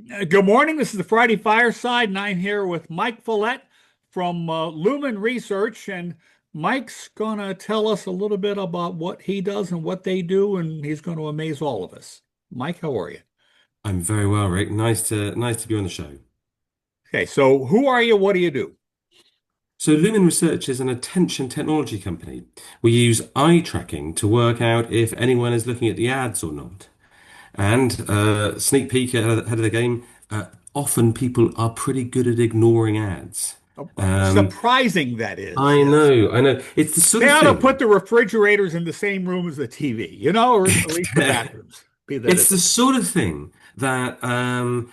Good morning. This is the Friday Fireside, and I'm here with Mike Follett from Lumen Research. And Mike's going to tell us a little bit about what he does and what they do, and he's going to amaze all of us. Mike, how are you? I'm very well, Rick. Nice to be on the show. Okay, so who are you? What do you do? So Lumen Research is an attention technology company. We use eye tracking to work out if anyone is looking at the ads or not. And sneak peek ahead of the game, often people are pretty good at ignoring ads. Um, Surprising that is, yes. I know. It's the sort They of ought to put thing. the refrigerators in the same room as the TV, or at least the bathrooms. Be that It's as the it may. sort of thing that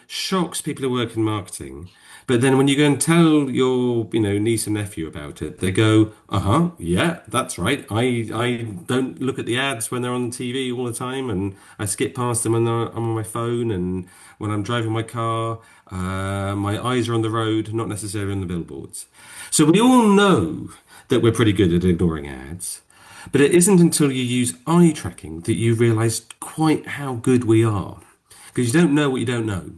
shocks people who work in marketing. But then when you go and tell your, niece and nephew about it, they go, "Uh-huh, yeah, that's right. I don't look at the ads when they're on TV all the time, and I skip past them when I'm on my phone, and when I'm driving my car, my eyes are on the road, not necessarily on the billboards." So we all know that we're pretty good at ignoring ads. But it isn't until you use eye tracking that you realize quite how good we are. Because you don't know what you don't know.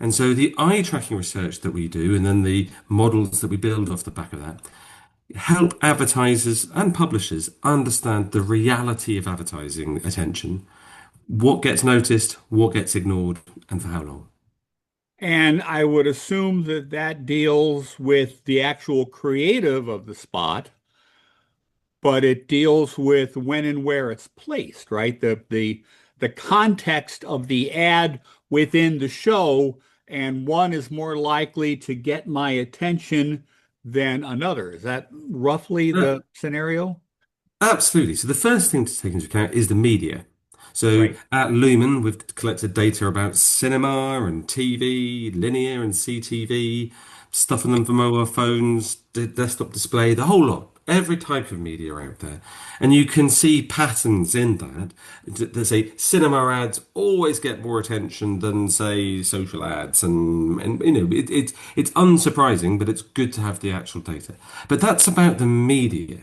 And so the eye tracking research that we do, and then the models that we build off the back of that, help advertisers and publishers understand the reality of advertising attention, what gets noticed, what gets ignored, and for how long. And I would assume that that deals with the actual creative of the spot, but it deals with when and where it's placed, right? The context of the ad within the show, and one is more likely to get my attention than another. Is that roughly Uh, the scenario? Absolutely. So the first thing to take into account is the media. So Right. at Lumen, we've collected data about cinema and TV, linear and CTV, stuff on them for mobile phones, desktop display, the whole lot. Every type of media out there. And you can see patterns in that that say cinema ads always get more attention than, say, social ads. It's unsurprising, but it's good to have the actual data. But that's about the media.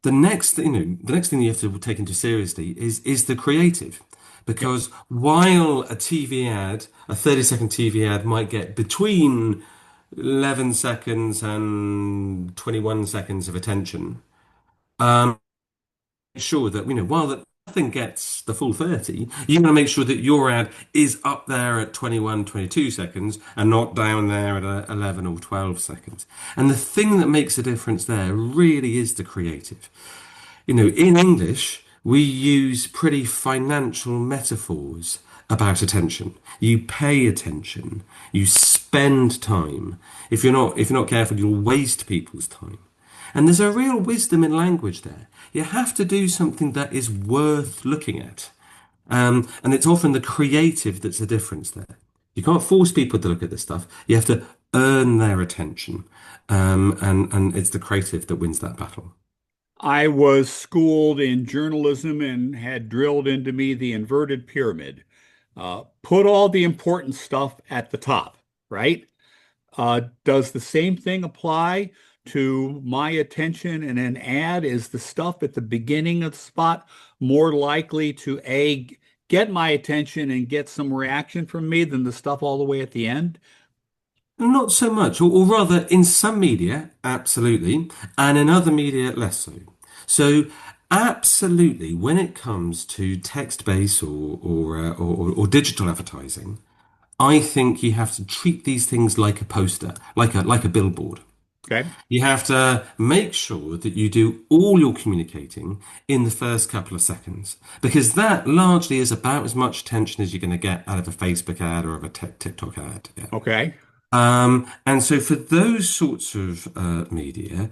The next thing you have to take into seriously is the creative. Yep. Because while a TV ad, a 30-second TV ad might get between 11 seconds and 21 seconds of attention, make sure that, while that nothing gets the full 30, you want to make sure that your ad is up there at 21, 22 seconds and not down there at 11 or 12 seconds. And the thing that makes a difference there really is the creative. In English, we use pretty financial metaphors about attention. You pay attention, you spend time. If you're not careful, you'll waste people's time. And there's a real wisdom in language there. You have to do something that is worth looking at. And it's often the creative that's the difference there. You can't force people to look at this stuff. You have to earn their attention. And it's the creative that wins that battle. I was schooled in journalism and had drilled into me the inverted pyramid. Put all the important stuff at the top, right? Does the same thing apply to my attention in an ad? Is the stuff at the beginning of the spot more likely to get my attention and get some reaction from me than the stuff all the way at the end? Not so much, or rather, in some media, absolutely, and in other media, less so. So, absolutely, when it comes to text-based or digital advertising, I think you have to treat these things like a poster, like a billboard. Okay. You have to make sure that you do all your communicating in the first couple of seconds, because that largely is about as much attention as you're going to get out of a Facebook ad or of a TikTok ad. Yeah. Okay. And so for those sorts of media,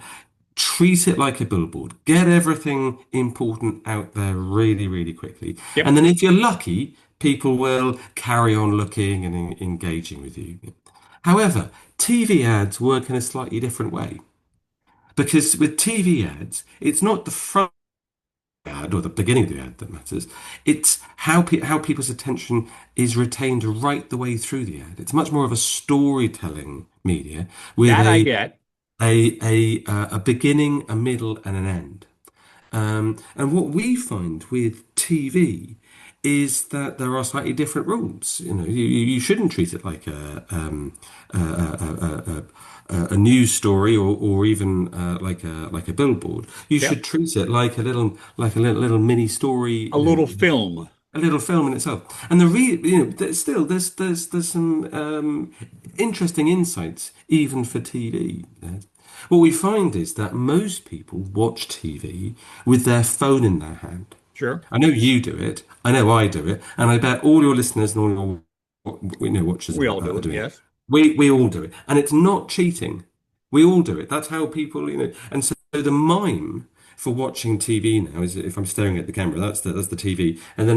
treat it like a billboard. Get everything important out there really, really quickly. And Yep. then if you're lucky, people will carry on looking and engaging with you. However, TV ads work in a slightly different way. Because with TV ads, it's not the front ad or the beginning of the ad that matters. It's how people's attention is retained right the way through the ad. It's much more of a storytelling media with That I get. a beginning, a middle, and an end. And what we find with TV is that there are slightly different rules. You shouldn't treat it like a news story or even like a billboard. You Yep. should treat it like a little mini story, A little film. a little film in itself. And still there's some interesting insights even for TV. What we find is that most people watch TV with their phone in their hand. Sure. I know you do it. I know I do it, and I bet all your listeners and all watchers We all are do it. doing it. Yes. We all do it, and it's not cheating. We all do it. That's how people, And so the mime for watching TV now is if I'm staring at the camera, that's the TV, and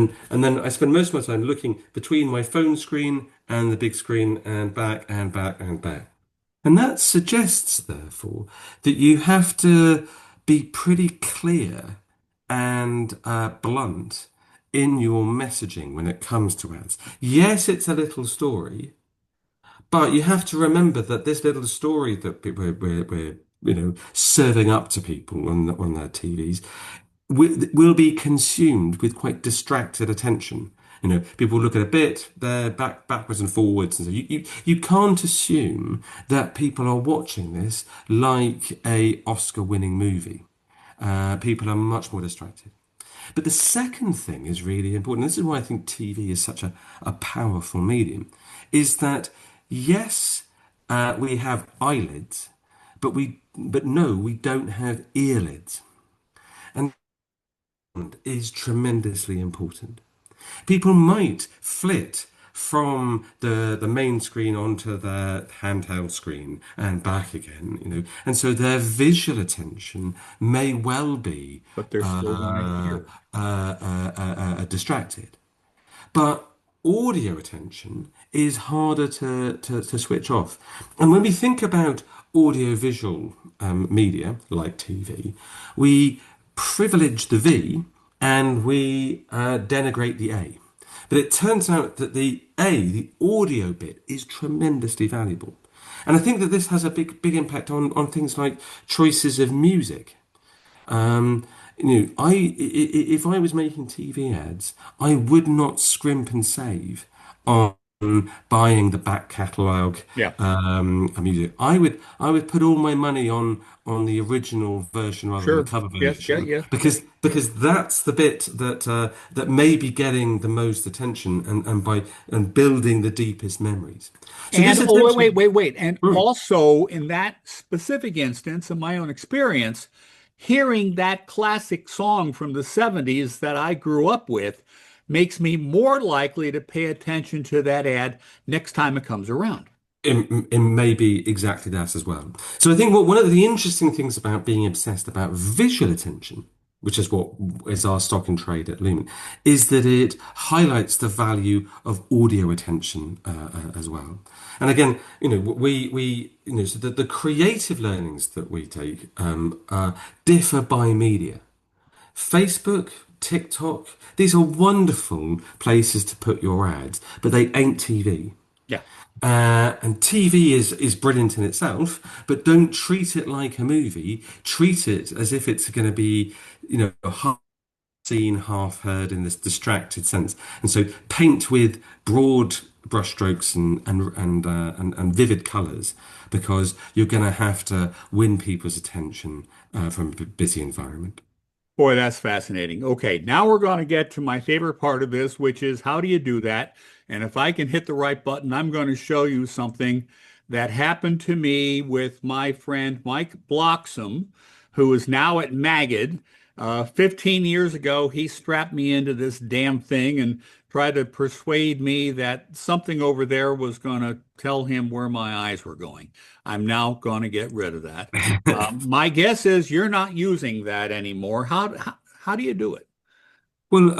then I spend most of my time looking between my phone screen and the big screen and back and back and back. And that suggests, therefore, that you have to be pretty clear and blunt in your messaging when it comes to ads. Yes, it's a little story, but you have to remember that this little story that we're serving up to people on their TVs will be consumed with quite distracted attention. People look at a bit, they're backwards and forwards, and so you can't assume that people are watching this like a Oscar-winning movie. People are much more distracted. But the second thing is really important. This is why I think TV is such a powerful medium, is that yes, we have eyelids, but no, we don't have earlids, and is tremendously important. People might flit from the main screen onto their handheld screen and back again, and so their visual attention may well be But they're still going to uh, hear. distracted. But audio attention is harder to switch off. And when we think about audiovisual media like TV, we privilege the V and we denigrate the A. But it turns out that the audio bit, is tremendously valuable. And I think that this has a big impact on things like choices of music. Um, if I was making TV ads, I would not scrimp and save on buying the back catalogue Yeah. music. I would put all my money on the original version rather than the Sure. cover Yes. Yeah. version Yeah. because that's the bit that may be getting the most attention and building the deepest memories. So And this oh, attention. wait. And also, in that specific instance, in my own experience, hearing that classic song from the 70s that I grew up with makes me more likely to pay attention to that ad next time it comes around. It may be exactly that as well. So I think one of the interesting things about being obsessed about visual attention, which is what is our stock and trade at Lumen, is that it highlights the value of audio attention as well. And again, so the creative learnings that we take differ by media. Facebook, TikTok, these are wonderful places to put your ads, but they ain't TV. Yeah. And TV is brilliant in itself, but don't treat it like a movie. Treat it as if it's going to be, half seen, half heard in this distracted sense. And so paint with broad brushstrokes and vivid colours because you're going to have to win people's attention from a busy environment. Boy, that's fascinating. Okay, now we're going to get to my favorite part of this, which is how do you do that? And if I can hit the right button, I'm going to show you something that happened to me with my friend Mike Bloxam, who is now at Magid. 15 years ago, he strapped me into this damn thing and tried to persuade me that something over there was going to tell him where my eyes were going. I'm now going to get rid of that. My guess is you're not using that anymore. How do you do it? Well,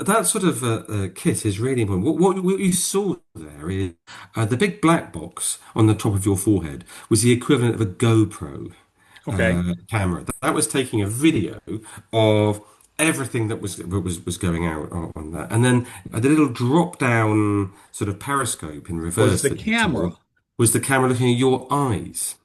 that sort of kit is really important. What you saw there is the big black box on the top of your forehead was the equivalent of a GoPro Okay. camera. That was taking a video of everything that was going out on that, and then the little drop down sort of periscope in Was reverse the that you saw camera? was the camera looking at your eyes.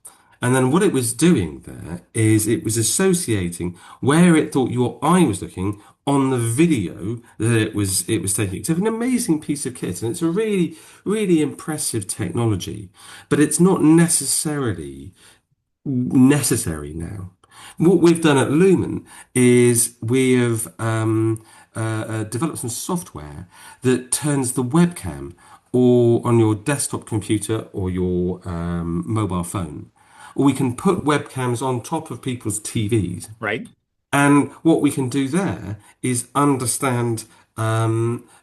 And then what it was doing there is it was associating where it thought your eye was looking on the video that it was taking. It's an amazing piece of kit, and it's a really, really impressive technology, but it's not necessarily necessary now. What we've done at Lumen is we have developed some software that turns the webcam or on your desktop computer or your mobile phone. Or we can put webcams on top of people's TVs, Right? and what we can do there is understand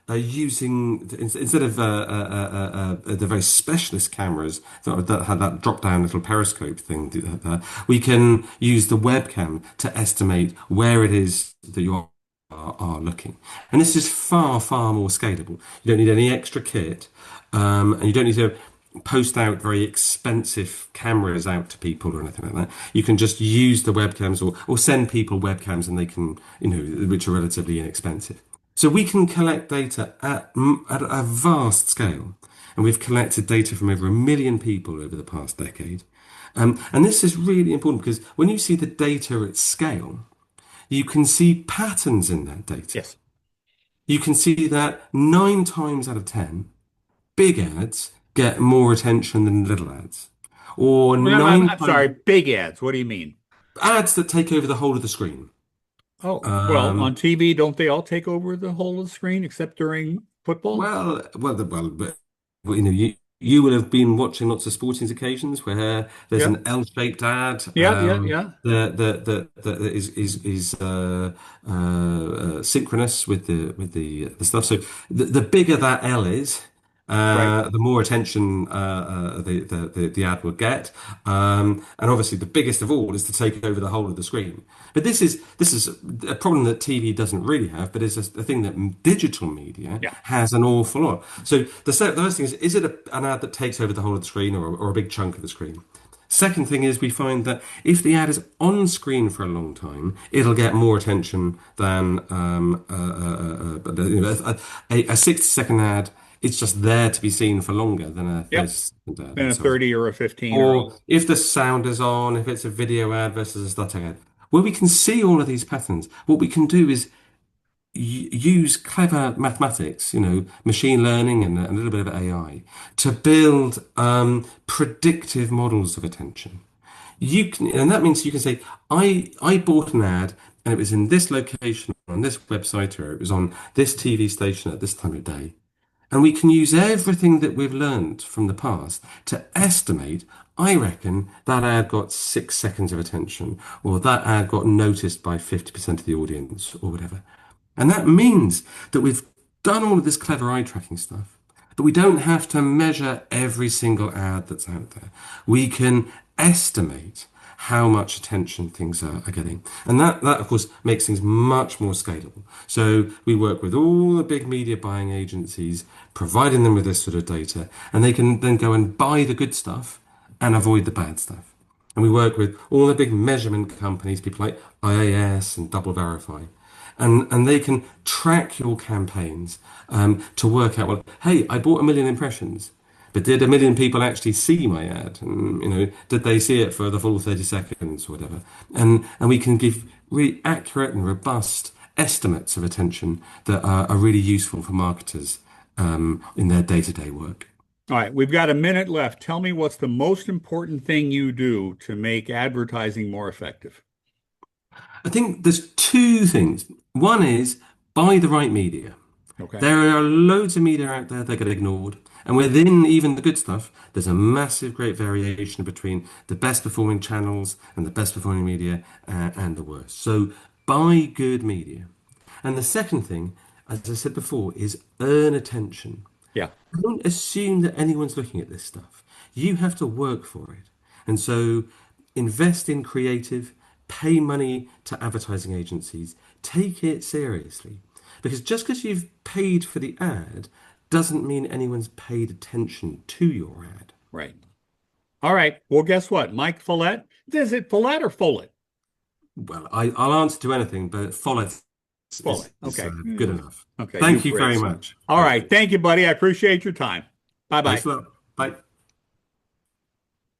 using instead of the very specialist cameras that had that drop down little periscope thing, we can use the webcam to estimate where it is that you are looking. And this is far, far more scalable. You don't need any extra kit, and you don't need to post out very expensive cameras out to people or anything like that. You can just use the webcams or send people webcams and they can, which are relatively inexpensive. So we can collect data at a vast scale. And we've collected data from over 1 million people over the past decade. And this is really important because when you see the data at scale, you can see patterns in that data. Yes. You can see that 9 times out of 10, big ads get more attention than little ads. Or Well, I'm, nine I'm times sorry, big ads. What do you mean? ads that take over the whole of the screen. Oh, well, on Um, TV, don't they all take over the whole of the screen except during football? but you will have been watching lots of sporting occasions where there's Yeah. an L-shaped ad Yeah, yeah, yeah. that synchronous with the stuff. So the bigger that L is, Right. the more attention the ad will get, and obviously the biggest of all is to take over the whole of the screen. But this is a problem that TV doesn't really have, but is a thing that digital media Yeah. has an awful lot. So the first thing is it an ad that takes over the whole of the screen or a big chunk of the screen? Second thing is we find that if the ad is on screen for a long time, it'll get more attention than a 60-second ad. It's just there to be seen for longer than a Yep. 30-second ad Then and a so on. 30 or a 15 or a, Or if the sound is on, if it's a video ad versus a static ad, where we can see all of these patterns, what we can do is use clever mathematics, machine learning and a little bit of AI to build predictive models of attention. And that means you can say, I bought an ad and it was in this location on this website or it was on this TV station at this time of day. And we can use everything that we've learned from the past to estimate, I reckon that ad got 6 seconds of attention, or that ad got noticed by 50% of the audience, or whatever. And that means that we've done all of this clever eye tracking stuff, but we don't have to measure every single ad that's out there. We can estimate how much attention things are getting. And that, of course, makes things much more scalable. So we work with all the big media buying agencies, providing them with this sort of data, and they can then go and buy the good stuff and avoid the bad stuff. And we work with all the big measurement companies, people like IAS and Double Verify. And they can track your campaigns to work out, well, hey, I bought 1 million impressions, but did 1 million people actually see my ad? And, did they see it for the full 30 seconds or whatever? And we can give really accurate and robust estimates of attention that are really useful for marketers in their day-to-day work. all right. We've got a minute left. Tell me what's the most important thing you do to make advertising more effective. I think there's two things. One is buy the right media. Okay. There are loads of media out there that get ignored. And within even the good stuff, there's a massive, great variation between the best performing channels and the best performing media and the worst. So buy good media. And the second thing, as I said before, is earn attention. Yeah. Don't assume that anyone's looking at this stuff. You have to work for it. And so invest in creative, pay money to advertising agencies, take it seriously. Because just because you've paid for the ad doesn't mean anyone's paid attention to your ad. Right. All right. Well, guess what? Mike Follett. Is it Follett or Follett? Well, I'll answer to anything, but Follett Follett. is Okay. good enough. Okay. You Thank you very Brits. much. All right. Thank you, buddy. I appreciate your time. Bye bye. Thanks a lot. Bye.